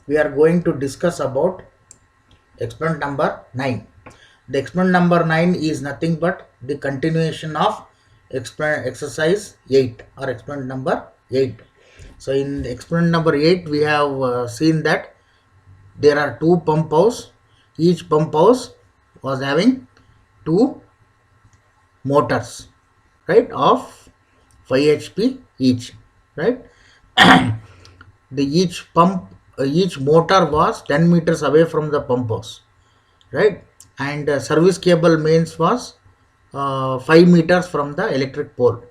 we are going to discuss about experiment number 9. The experiment number 9 is nothing but the continuation of exercise 8 or experiment number 8. So in the experiment number 8 we have seen that there are two pump house. Each pump house was having two motors, right, of 5 HP each, right. The each motor was 10 meters away from the pump house, right, and service cable mains was 5 meters from the electric pole,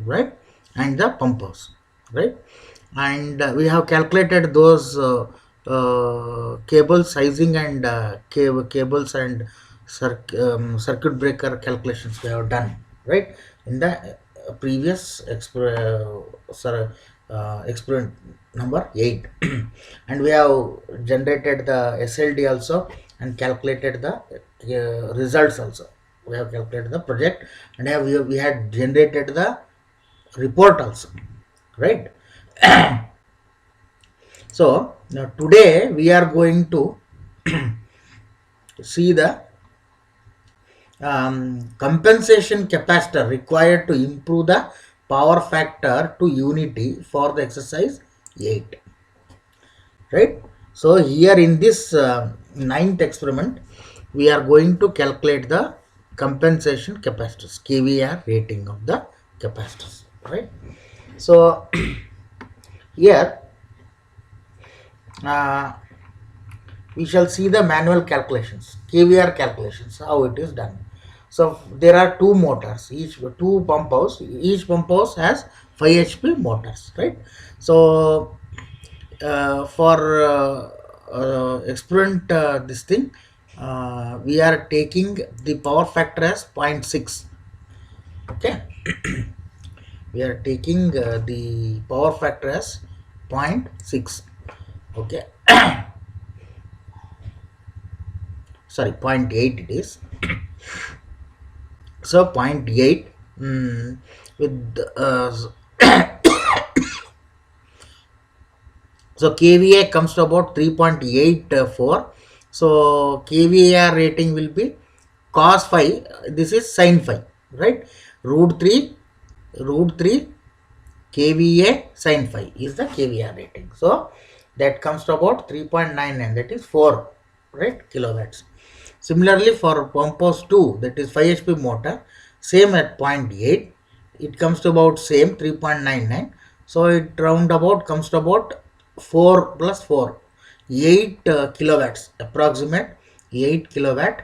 right, and the pump house, right. And we have calculated those cable sizing and cables and circuit breaker calculations we have done, right, in the previous experiment number 8. And we have generated the SLD also and calculated the results also. We have calculated the project and we had generated the report also, right. So now today we are going to see the compensation capacitor required to improve the power factor to unity for the exercise 8, right. So here in this ninth experiment we are going to calculate the compensation capacitors, kVAR rating of the capacitors, right. So here we shall see the manual calculations, kVAR calculations, how it is done. So there are two motors, each pump house has 5 HP motors, right. So for experiment this thing, we are taking the power factor as 0.6, okay. We are taking the power factor as 0.6, okay. Sorry, 0.8 it is. So 0.8 with so kVA comes to about 3.84. So kVAR rating will be cos phi, this is sin phi, right. Root 3 kVA sin phi is the kVAR rating. So that comes to about 3.99, that is 4, right, kilowatts. Similarly for pump house 2, that is 5 HP motor, same at 0.8, it comes to about same 3.99. So it roundabout comes to about 4 plus 4, 8 kilowatts, approximate 8 kilowatt,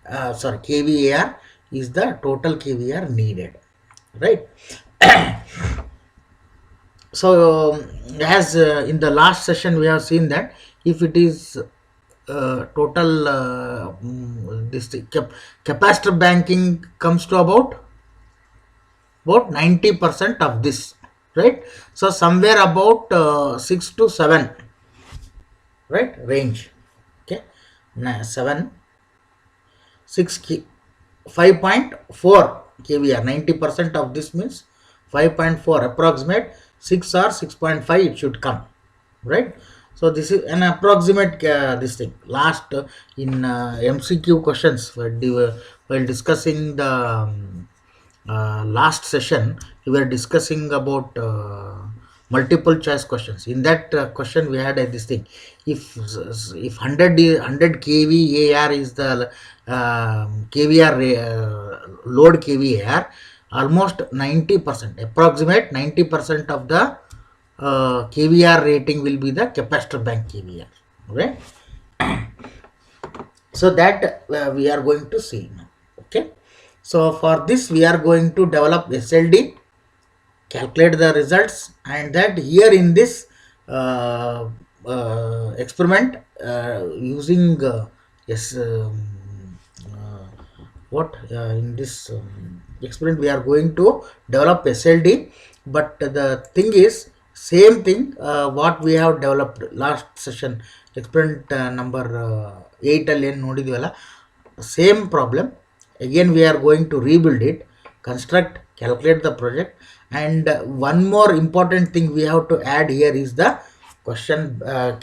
kVAR is the total kVAR needed, right. So as in the last session we have seen that if it is total this capacitor banking comes to about 90% of this, right. So somewhere about 6 to 7, right, range, okay. 7 6 5.4 kVAR, 90% of this means 5.4, approximate 6 or 6.5 it should come, right. So this is an approximate this thing. Last in MCQ questions while discussing the last session, we were discussing about multiple choice questions. In that question we had this thing, if 100 kVAR is the kVAR load kVAR, almost 90%, approximate 90% of the kVAR rating will be the capacitor bank kVAR, right. So that we are going to see now, okay. So for this we are going to develop SLD, calculate the results, and that here in this experiment using yes in this experiment we are going to develop SLD, but the thing is same thing what we have developed last session, experiment number 8 ಅಲ್ಲಿ ಏನು ನೋಡಿದ್ವಲ್ಲ, same problem again we are going to rebuild it, construct, calculate the project. And one more important thing we have to add here is the question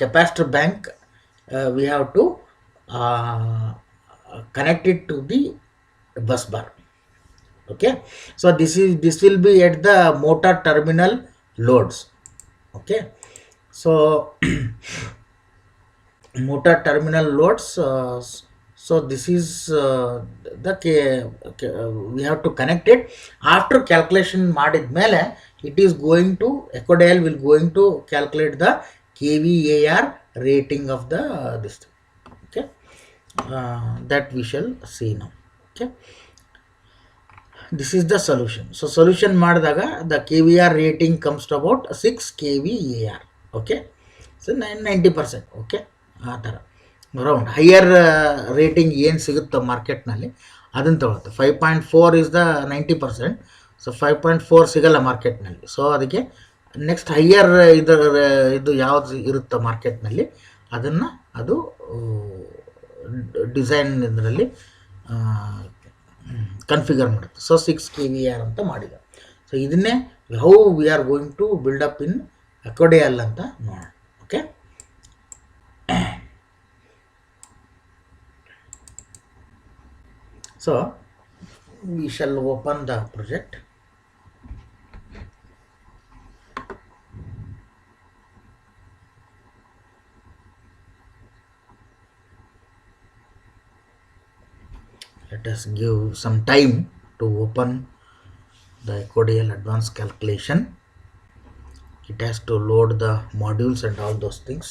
capacitor bank, we have to connect it to the bus bar. Okay, so this will be at the motor terminal loads. Okay, so motor terminal loads, so this is we have to connect it. After calculation ಮಾಡಿದ್ಮೇಲೆ it is going to Ecodial will going to calculate the kVAR rating of the this thing. Okay, that we shall see now. Okay, this is the solution. So solution ಮಾಡಿದಾಗ the kVAR rating comes to about 6 kVAR. Okay, so 90%. Okay, ಆ ಥರ around higher rating ಏನು ಸಿಗುತ್ತೋ ಮಾರ್ಕೆಟ್ನಲ್ಲಿ ಅದನ್ನು ತಗೊಳುತ್ತೆ. 5.4 is the 90%. So 5.4 ಸಿಗಲ್ಲ ಮಾರ್ಕೆಟ್ನಲ್ಲಿ. ಸೊ ಅದಕ್ಕೆ ನೆಕ್ಸ್ಟ್ ಹೈಯರ್ ಇದು ಯಾವುದು ಇರುತ್ತೋ ಮಾರ್ಕೆಟ್ನಲ್ಲಿ ಅದನ್ನು ಅದು ಡಿಸೈನ್ ಇದರಲ್ಲಿ ಕನ್ಫಿಗರ್ ಮಾಡುತ್ತೆ. ಸೊ 6 kVAR ಅಂತ ಮಾಡಿದ. ಸೊ ಇದನ್ನೇ how we are going to build up in Ecodial ಅಂತ ನೋಡೋಣ. Okay, so we shall open the project. Let us give some time to open the Ecodial advanced calculation. It has to load the modules and all those things.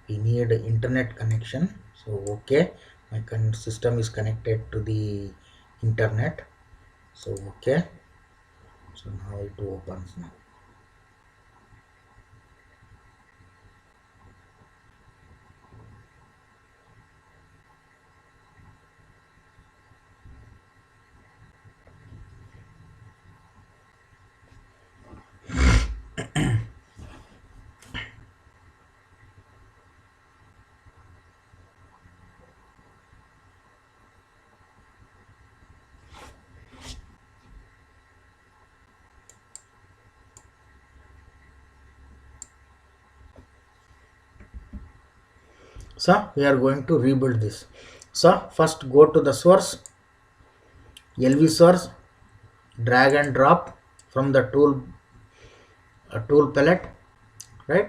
We need internet connection. So okay, my system is connected to the internet. So okay, so now it opens now. So we are going to rebuild this. So first go to the source, LV source, drag and drop from the tool palette, right?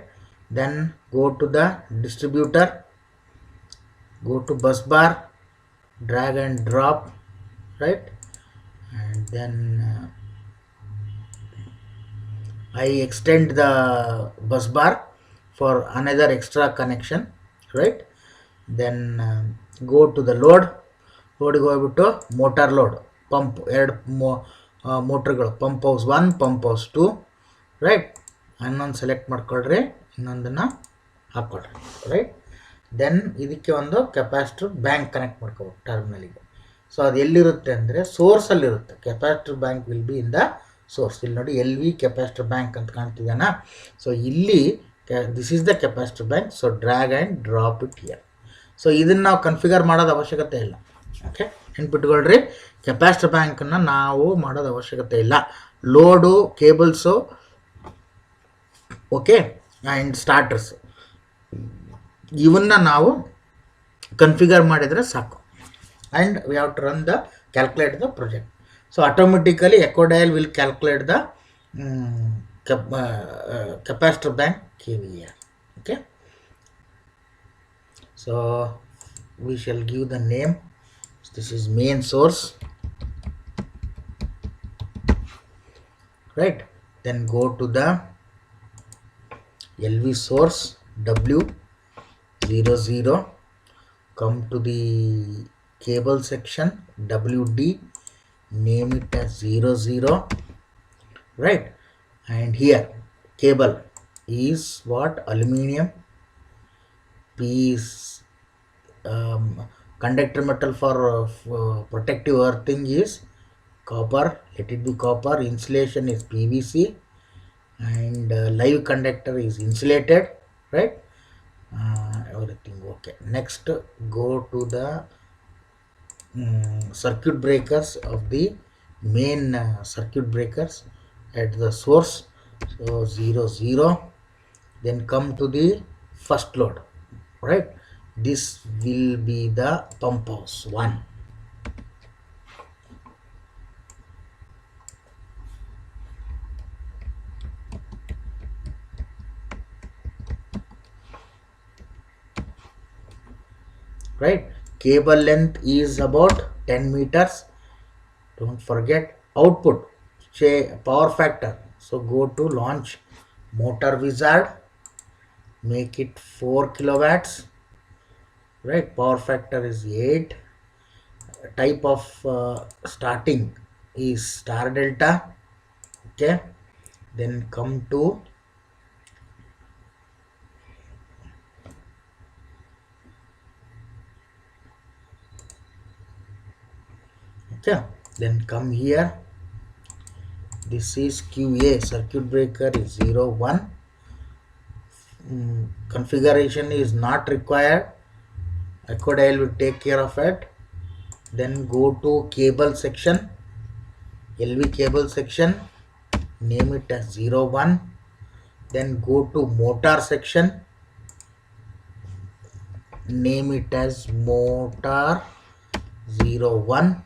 Then go to the distributor, go to bus bar, drag and drop, right? And then I extend the bus bar for another extra connection, right? Then go to the load ಗೆ ಹೋಗ್ಬಿಟ್ಟು motor load pump ಎರಡು ಮೋಟ್ರ್ಗಳು, pump house 1, pump house 2, right? ಇನ್ನೊಂದು select ಮಾಡ್ಕೊಳ್ರಿ, ಇನ್ನೊಂದನ್ನು ಹಾಕ್ಕೊಳ್ರಿ, right? Then ಇದಕ್ಕೆ ಒಂದು capacitor bank connect ಮಾಡ್ಕೋಬೇಕು ಟರ್ಮಿನಲಿಗೆ. ಸೊ ಅದು ಎಲ್ಲಿರುತ್ತೆ ಅಂದರೆ ಸೋರ್ಸಲ್ಲಿರುತ್ತೆ. Capacitor bank will be in the source. ಇಲ್ಲಿ ನೋಡಿ LV ಕೆಪಾಸಿಟರ್ ಬ್ಯಾಂಕ್ ಅಂತ ಕಾಣ್ತಿದ್ದಾನ. ಸೊ ಇಲ್ಲಿ this is the capacitor bank. So drag and drop it here. So ಇದನ್ನು ನಾವು ಕನ್ಫಿಗರ್ ಮಾಡೋದು ಅವಶ್ಯಕತೆ ಇಲ್ಲ. ಓಕೆ, ನೆನ್ಪಿಟ್ಕೊಳ್ರಿ, ಕೆಪಾಸಿಟರ್ ಬ್ಯಾಂಕನ್ನು ನಾವು ಮಾಡೋದು ಅವಶ್ಯಕತೆ ಇಲ್ಲ. Load, cables, okay, and starters ಇವನ್ನ ನಾವು ಕನ್ಫಿಗರ್ ಮಾಡಿದರೆ ಸಾಕು. And we have to run the calculate the project. So automatically Ecodial will calculate the capacitor bank kVAR. Okay, so we shall give the name. This is main source, right? Then go to the LV source W00, come to the cable section WD, name it as 00, right? And here cable is what? Aluminium. P is conductor metal for protective earthing is copper, let it be copper. Insulation is PVC, and live conductor is insulated, right? Everything okay. Next go to the circuit breakers of the main circuit breakers at the source. So 00, then come to the first load, right? This will be the pump house 1. Right, cable length is about 10 meters. Don't forget output, say power factor. So go to launch motor wizard, make it 4 kilowatts, right? Power factor is 8. Type of starting is star delta. Okay, then come to okay, then come here. This is QA, circuit breaker is 0 1. Configuration is not required. Ecodial will take care of it. Then go to cable section, LV cable section, name it as 0 1. Then go to motor section, name it as motor 0 1,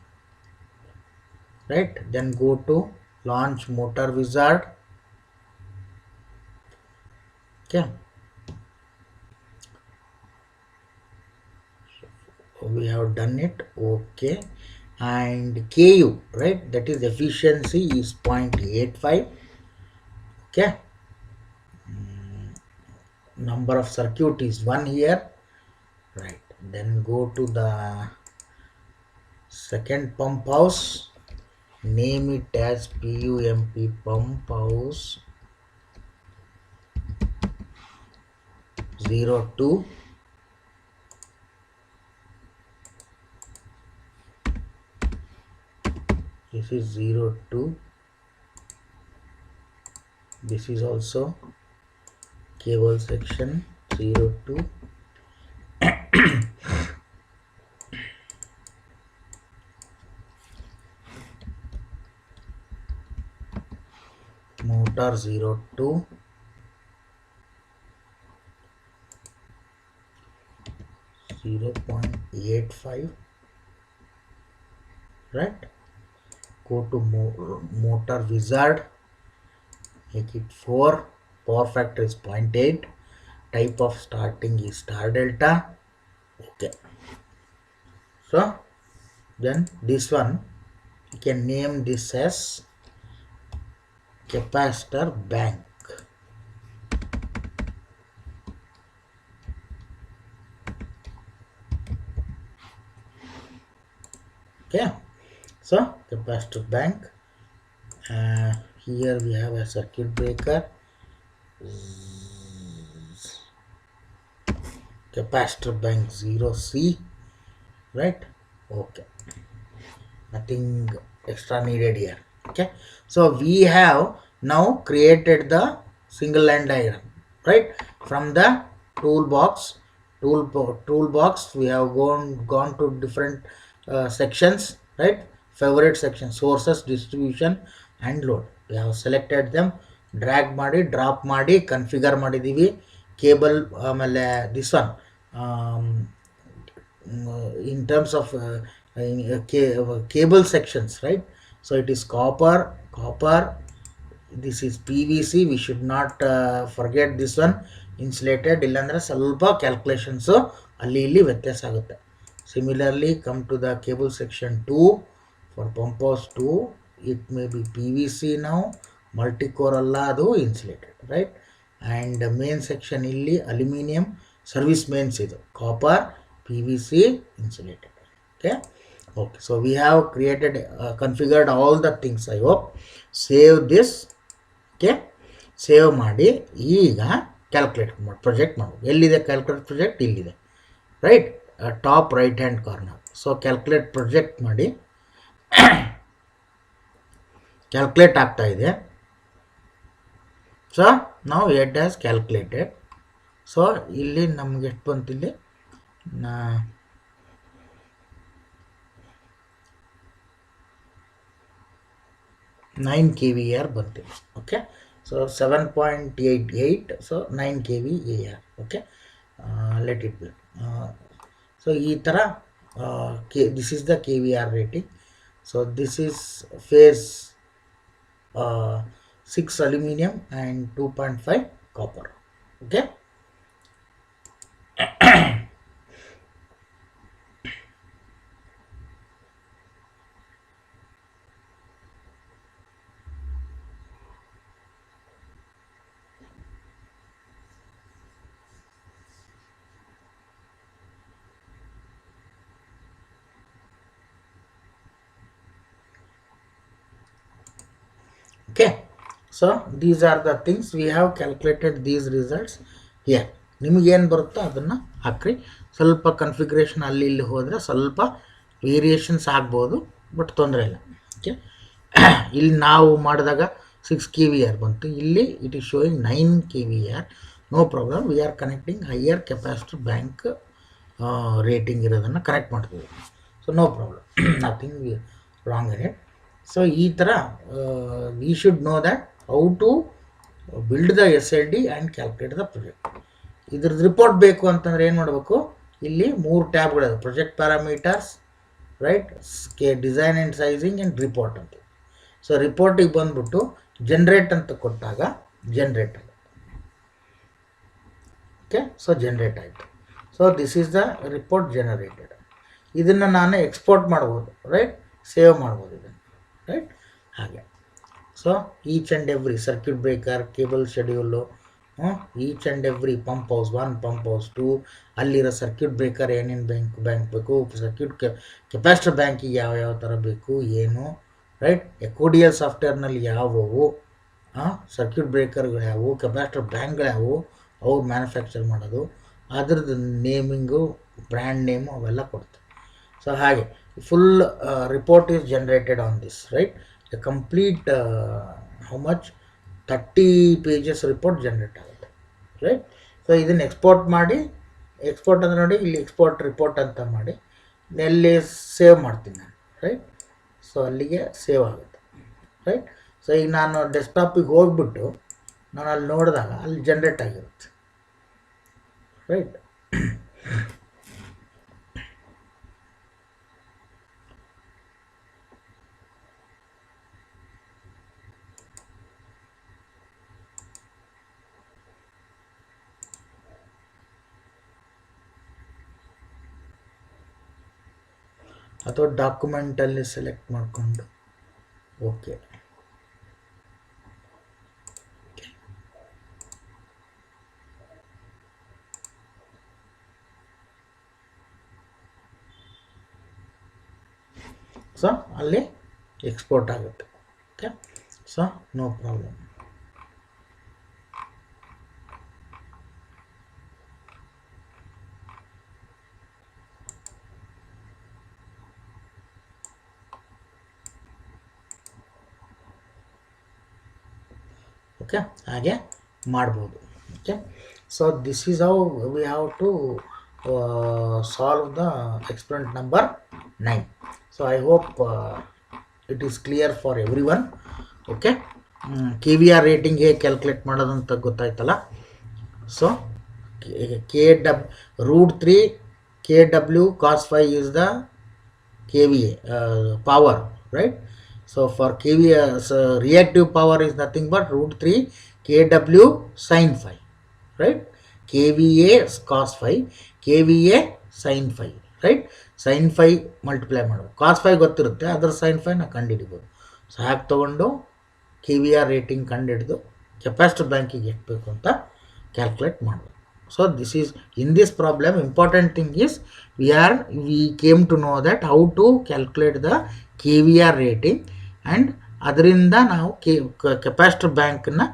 right? Then go to launch motor wizard. Okay, we have done it. Okay, and KU, right, that is efficiency is 0.85. okay, number of circuit is 1 here, right? Then go to the second pump house, name it as PUMP pump house 02. This is 02. This is also cable section 02. Motor 02. 0.85, right? Go to motor wizard, make it 4. Power factor is 0.8. Type of starting is star delta. Okay, so then this one you can name this as capacitor bank. Okay, so capacitor bank. Here we have a circuit breaker, capacitor bank 0C, right? Okay, nothing extra needed here. Okay, so we have now created the single line diagram, right? From the toolbox we have gone to different sections, right? Favorite section, sources, distribution and load. We have selected them, drag ಮಾಡಿ drop ಮಾಡಿ configure ಮಾಡಿದ್ದೀವಿ. Cable ಆಮೇಲೆ this one in terms of cable sections, right? So it is copper, this is PVC. We should not forget this one, insulated. illandre ಸ್ವಲ್ಪ calculations ಅಲ್ಲಿ ಇಲ್ಲಿ ವ್ಯತ್ಯಾಸ ಆಗುತ್ತೆ. Similarly, come to the cable section 2 for pump house 2. It may be PVC now, multi-core alla adu insulated, right? And main section illi aluminum service mains idu copper, PVC, insulated. Okay, so we have created configured all the things. I hope. Save this. Okay, save ಮಾಡಿ ಈಗ calculate ಮಾಡಿ project ಮಾಡೋದು. ಎಲ್ಲಿದೆ calculate project? ಇಲ್ಲಿದೆ, right, top right hand corner. So calculate project ಮಾಡಿ calculate ಆಗ್ತಾ ಇದೆ. So ನಾವು ಇಟ್ ಹ್ಯಾಸ್ ಕ್ಯಾಲ್ಕುಲೇಟೆಡ್. ಸೊ ಇಲ್ಲಿ ನಮ್ಗೆ ಎಷ್ಟು ಬಂತು? ಇಲ್ಲಿ 9 kVAR ಬಂತಿದೆ. Okay, So 7.88, so 9 kVAR. Okay, let it be. So ee tara this is the kVAR rating. So this is phase 6 aluminum and 2.5 copper. Okay. Okay, so these are the things we have calculated these results here. ನಿಮಗೆ ಏನು ಬರುತ್ತೋ ಅದನ್ನು ಹಾಕ್ರಿ. ಸ್ವಲ್ಪ ಕನ್ಫಿಗ್ರೇಷನ್ ಅಲ್ಲಿ ಇಲ್ಲಿ ಹೋದರೆ ಸ್ವಲ್ಪ ವೇರಿಯೇಷನ್ಸ್ ಆಗ್ಬೋದು, ಬಟ್ ತೊಂದರೆ ಇಲ್ಲ. ಓಕೆ, ಇಲ್ಲಿ ನಾವು ಮಾಡಿದಾಗ 6 kVAR ಬಂತು, ಇಲ್ಲಿ it is showing 9 kVAR. No problem, we are connecting higher capacitor bank rating ಇರೋದನ್ನು ಕನೆಕ್ಟ್ ಮಾಡ್ತೀವಿ. So no problem, nothing wrong in it. So ಈ ಥರ we should know that how to build the SLD and calculate the project. ಇದ್ರದ್ದು report ಬೇಕು ಅಂತಂದರೆ ಏನು ಮಾಡಬೇಕು, ಇಲ್ಲಿ 3 ಟ್ಯಾಬ್ಗಳಿದೆ: project parameters, right, design and sizing and report ಅಂತ. ಸೊ ರಿಪೋರ್ಟಿಗೆ ಬಂದ್ಬಿಟ್ಟು ಜನರೇಟ್ ಅಂತ ಕೊಟ್ಟಾಗ ಜನರೇಟ್ ಆಗುತ್ತೆ. ಓಕೆ, ಸೊ ಜನರೇಟ್ ಆಯಿತು. So this is the report generated. ಇದನ್ನು ನಾನು ಎಕ್ಸ್ಪೋರ್ಟ್ ಮಾಡ್ಬೋದು, ರೈಟ್, ಸೇವ್ ಮಾಡ್ಬೋದು ಇದನ್ನು, ರೈಟ್. ಹಾಗೆ so each and every circuit breaker, cable schedule, each and every pump house 1, pump house 2, ಅಲ್ಲಿರೋ ಸರ್ಕ್ಯೂಟ್ ಬ್ರೇಕರ್ ಏನೇನು ಬ್ಯಾಂಕ್ ಬೇಕು, ಸರ್ಕ್ಯೂಟ್ ಕೆಪಾಸಿಟರ್ ಬ್ಯಾಂಕಿಗೆ ಯಾವ ಥರ ಬೇಕು ಏನು, ರೈಟ್, ಎಕೋಡಿಯಲ್ ಸಾಫ್ಟ್ವೇರ್ನಲ್ಲಿ ಯಾವುವು, ಸರ್ಕ್ಯೂಟ್ ಬ್ರೇಕರ್ಗಳು ಯಾವುವು, ಕೆಪಾಸಿಟರ್ ಬ್ಯಾಂಕ್ಗಳು ಯಾವುವು, ಅವು ಮ್ಯಾನುಫ್ಯಾಕ್ಚರ್ ಮಾಡೋದು, ಅದ್ರದ್ದು ನೇಮಿಂಗು, ಬ್ರ್ಯಾಂಡ್ ನೇಮು ಅವೆಲ್ಲ ಕೊಡ್ತಾರೆ. ಸೊ ಹಾಗೆ full report is generated on this, right. A complete how much 30 pages report generate ಆಗುತ್ತೆ, ರೈಟ್. ಸೊ ಇದನ್ನು ಎಕ್ಸ್ಪೋರ್ಟ್ ಮಾಡಿ, ಎಕ್ಸ್ಪೋರ್ಟ್ ಅಂದರೆ ನೋಡಿ ಇಲ್ಲಿ ಎಕ್ಸ್ಪೋರ್ಟ್ ರಿಪೋರ್ಟ್ ಅಂತ ಮಾಡಿ ಎಲ್ಲಿ ಸೇವ್ ಮಾಡ್ತೀನಿ ನಾನು, ರೈಟ್. ಸೊ ಅಲ್ಲಿಗೆ ಸೇವ್ ಆಗುತ್ತೆ, ರೈಟ್. ಸೊ ಈಗ ನಾನು ಡೆಸ್ಕ್ಟಾಪಿಗೆ ಹೋಗ್ಬಿಟ್ಟು ನಾನು ಅಲ್ಲಿ ನೋಡಿದಾಗ ಅಲ್ಲಿ ಜನ್ರೇಟ್ ಆಗಿರುತ್ತೆ, ರೈಟ್. ಅಥವಾ ಡಾಕ್ಯುಮೆಂಟಲ್ಲಿ ಸೆಲೆಕ್ಟ್ ಮಾಡಿಕೊಂಡು ಓಕೆ. ಸೊ ಅಲ್ಲಿ ಎಕ್ಸ್ಪೋರ್ಟ್ ಆಗುತ್ತೆ. Okay, so no problem. Okay, ಹಾಗೆ ಮಾಡ್ಬೋದು. Okay, so this is how we have to solve the experiment number 9. So I hope it is clear for everyone. Okay, KVR rating ಹೇಗೆ calculate ಮಾಡೋದಂತ ಗೊತ್ತಾಯ್ತಲ್ಲ. So √3 kW cos phi is the KVA power, right. So for KVA, reactive power is nothing but √3 kW sin phi, right. KVA cos phi, KVA sin phi, right. sin phi multiply ಮಾಡಬೇಕು, cos phi ಗೊತ್ತಿರುತ್ತೆ, ಅದರ sin phi ನಾವು ಕಂಡುಹಿಡಿಬೋದು. So ಹಾಗೆ ತೊಗೊಂಡು KVR rating ಕಂಡುಹಿಡಿದು capacitor ಬ್ಯಾಂಕಿಗೆ ಎಷ್ಟು ಬೇಕು ಅಂತ ಕ್ಯಾಲ್ಕುಲೇಟ್ ಮಾಡಬೇಕು. So this is, in this problem, important thing is we came to know that how to calculate the KVR rating, and ಅದರಿಂದ ನಾವು ಕೆಪಾಸಿಟರ್ ಬ್ಯಾಂಕನ್ನು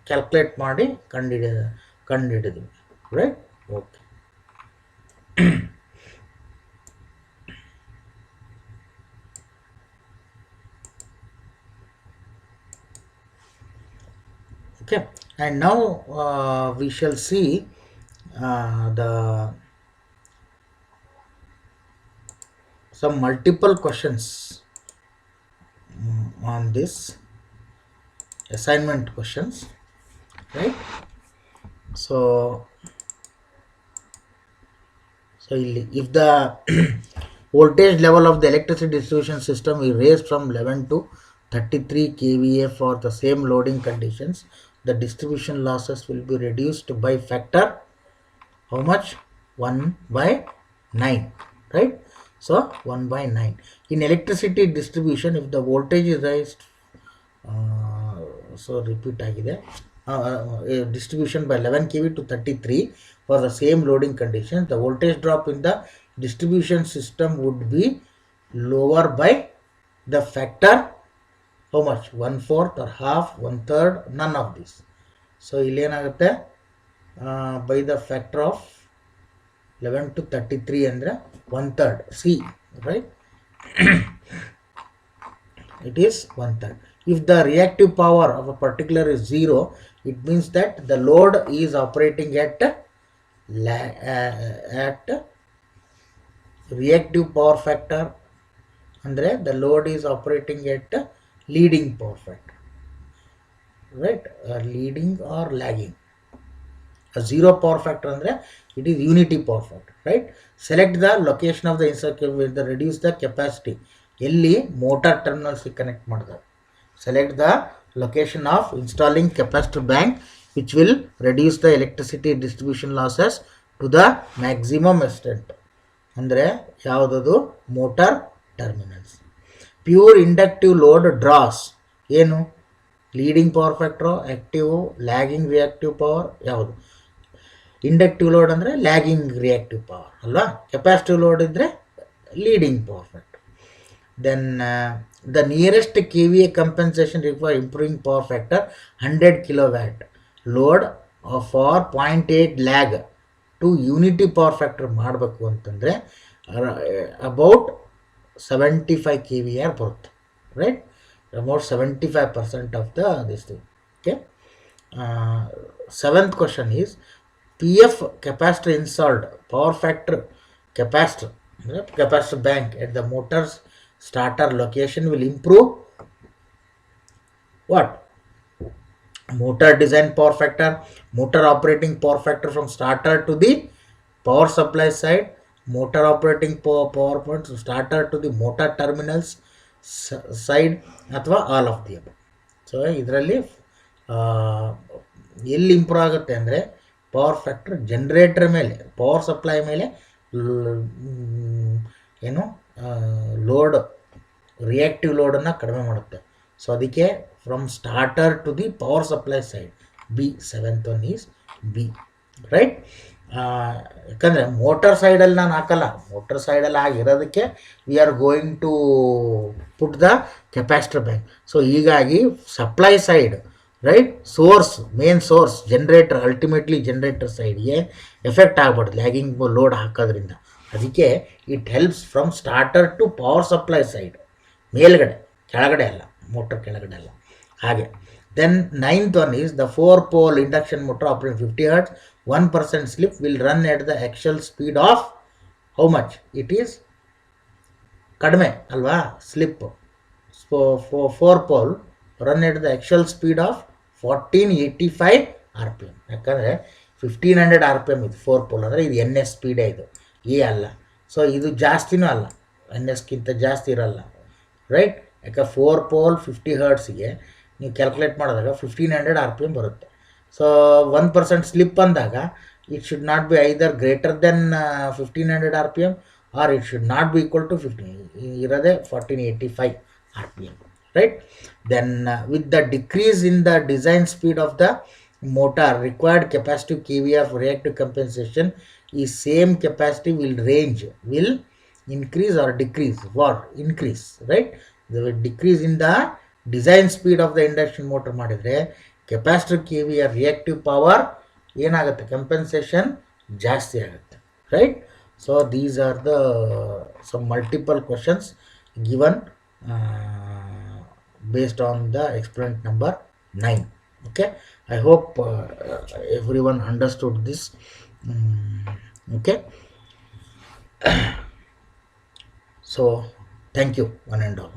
ಕ್ಯಾಲ್ಕುಲೇಟ್ ಮಾಡಿ ಕಂಡುಹಿಡಿದ್ವಿ, right. Okay, okay, and now we shall see some multiple questions on this. assignment questions, right? So if the voltage level of the electricity distribution system is raised from 11 to 33 kVA for the same loading conditions, the distribution losses will be reduced by factor how much? 1 by 9, right? So 1 by 9. In electricity distribution, if the voltage is raised, so repeat agide, distribution by 11 kV to 33 for the same loading conditions, the voltage drop in the distribution system would be lower by the factor how much? 1/4 or half, 1/3, none of this. So ಇಲ್ಲಿ ಏನಾಗುತ್ತೆ, by the factor of 11 to 33 ಅಂದ್ರೆ 1/3, C, right? It is 1/3. If the reactive power of a particular is 0, it means that the load is operating at reactive power factor, andre the load is operating at leading power factor, right? Leading or lagging. A 0 power factor andre it is unity power factor, right? Select the location of the insert with the reduce the capacity. Elli motor terminals connect madidare. Select the location of installing capacitor bank which will reduce the electricity distribution losses to the maximum extent. Andre yavudadu motor terminals. Pure inductive load draws ಏನು leading power factor, active, lagging reactive power ಯಾವುದು? Inductive load ಅಂದರೆ lagging reactive power ಅಲ್ವಾ, capacitive load ಇದ್ದರೆ leading power factor. Then the nearest KVA compensation require improving power factor 100 kW load for 0.8 lag to unity power factor ಮಾಡಬೇಕು ಅಂತಂದರೆ about 75 kVAr ಬರುತ್ತೆ, right? About 75% of the this thing. Okay. Seventh question is PF capacitor installed power factor capacitor bank at the motor's starter location will improve what? Motor design power factor, motor operating power factor from starter to the power supply side, motor operating power point from starter to the motor terminals side, ಅಥವಾ all of the above. So ಇದರಲ್ಲಿ ಎಲ್ಲಿ improve ಆಗುತ್ತೆ ಅಂದರೆ power factor generator ಮೇಲೆ, power supply ಮೇಲೆ ಏನು load, reactive ಲೋಡನ್ನು ಕಡಿಮೆ ಮಾಡುತ್ತೆ. ಸೊ ಅದಕ್ಕೆ from starter to the power supply side, B. 7th one is B, right? ಯಾಕಂದರೆ ಮೋಟರ್ ಸೈಡಲ್ಲಿ ನಾನು ಹಾಕಲ್ಲ, ಮೋಟರ್ ಸೈಡಲ್ಲಿ ಆಗಿರೋದಕ್ಕೆ we are going to put the capacitor bank. So ಹೀಗಾಗಿ supply side, right, source, main source generator, ultimately generator ಸೈಡ್ಗೆ effect ಆಗ್ಬಾರ್ದು lagging load ಹಾಕೋದ್ರಿಂದ. ಅದಕ್ಕೆ it helps from starter to power supply side, ಮೇಲ್ಗಡೆ, ಕೆಳಗಡೆ ಅಲ್ಲ, ಮೋಟರ್ ಕೆಳಗಡೆ ಅಲ್ಲ, ಹಾಗೆ. Then 9th one is the 4-pole induction motor operating 50 Hz, 1% slip will run at the actual speed of how much? It is ಕಡಿಮೆ ಅಲ್ವಾ slip. 4-pole run at the actual speed of 1485 RPM. ಯಾಕಂದರೆ 1500 RPM ಇದು 4-pole ಅಂದರೆ ಇದು NS ಸ್ಪೀಡೇ, ಇದು A ಅಲ್ಲ. So ಇದು ಜಾಸ್ತಿನೂ ಅಲ್ಲ, NSಗಿಂತ ಜಾಸ್ತಿ ಇರಲ್ಲ, ರೈಟ್? ಯಾಕೆ 4-pole 50 Hzಗೆ ನೀವು ಕ್ಯಾಲ್ಕುಲೇಟ್ ಮಾಡಿದಾಗ 1500 RPM ಬರುತ್ತೆ. ಸೊ 1% ಸ್ಲಿಪ್ ಅಂದಾಗ it should not be either greater than 1500 RPM or it should not be equal to 15, ಇರೋದೇ 1485 RPM, right? Then with the decrease in the design speed of the motor, required capacitive KVA for reactive compensation is same capacity will increase or decrease, or increase, right? The decrease in the design speed of the induction motor ಮಾಡಿದ್ರೆ capacitor KVA reactive power ಏನಾಗುತ್ತೆ, compensation ಜಾಸ್ತಿ ಆಗುತ್ತೆ, right? So these are the some multiple questions given based on the experiment number 9. Okay, I hope everyone understood this. Okay, so thank you one and all.